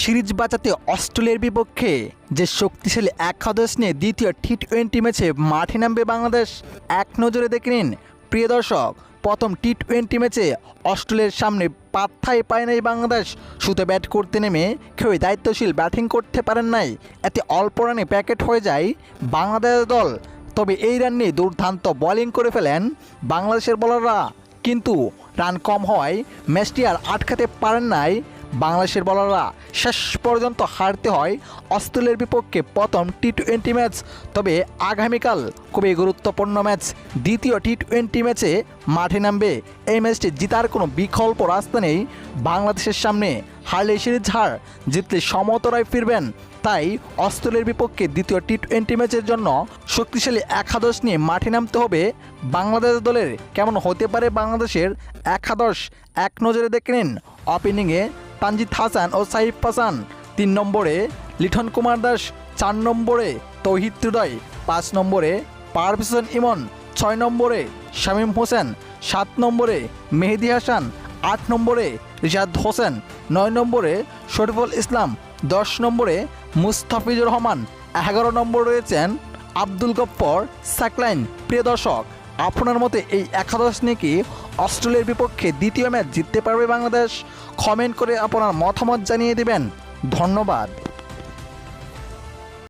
Series বাঁচাতে অস্ট্রেলিয়ার বিপক্ষে যে শক্তিশালী একাদশ নিয়ে দ্বিতীয় টি-20 ম্যাচে মাঠে নামবে বাংলাদেশ। এক নজরে দেখে নিন প্রিয় দর্শক, প্রথম টি-20 ম্যাচে অস্ট্রেলিয়ার সামনে পাত্তাই পায় নাই বাংলাদেশ। শুধু ব্যাট করতে নেমে কেউই দায়িত্বশীল ব্যাটিং করতে পারেন নাই, এতে অল্প রানে প্যাকেট হয়ে যায় বাংলাদেশ দল। তবে এই রান নিয়ে দুর্দান্ত বোলিং করে ফেলেন বাংলাদেশের বোলাররা, কিন্তু রান কম হওয়ায় ম্যাচটি আর আটকাতে পারেন নাই বাংলাদেশের বোলাররা। শেষ পর্যন্ত হারতে হয় অস্ট্রেলিয়ার বিপক্ষে প্রথম টি-20 ম্যাচ। তবে আগামীকাল খুবই গুরুত্বপূর্ণ ম্যাচ, দ্বিতীয় টি-20 ম্যাচে মাঠে নামবে। এই ম্যাচটি জেতার কোনো বিকল্প রাস্তা নেই বাংলাদেশের সামনে। হারলে সিরিজ হার, জিতলে সমতরায় ফিরবেন। তাই অস্ট্রেলিয়ার বিপক্ষে দ্বিতীয় টি-20 ম্যাচের জন্য শক্তিশালী একাদশ নিয়ে মাঠে নামতে হবে বাংলাদেশ দলের। কেমন হতে পারে বাংলাদেশের একাদশ, এক নজরে দেখে নিন। ওপেনিংয়ে তানজিদ হাসান ও সাইফ হাসান, 3 নম্বরে লিটন কুমার দাস, 4 নম্বরে তৌহিদ হৃদয়, 5 নম্বরে পারভেজ হোসেন ইমন, 6 নম্বরে শামীম হোসেন, 7 নম্বরে মেহেদী হাসান, 8 নম্বরে রিশাদ হোসেন, 9 নম্বরে শরীফুল ইসলাম, 10 নম্বরে মুস্তাফিজুর রহমান, 11 নম্বরে রয়েছেন আব্দুল গফফর সাকলাইন। প্রিয় দর্শক, আপনার মতে এই একাদশ নিয়ে কি অস্ট্রেলিয়ার বিপক্ষে দ্বিতীয় ম্যাচ জিততে পারবে বাংলাদেশ? কমেন্ট করে আপনার মতামত জানিয়ে দেবেন। ধন্যবাদ।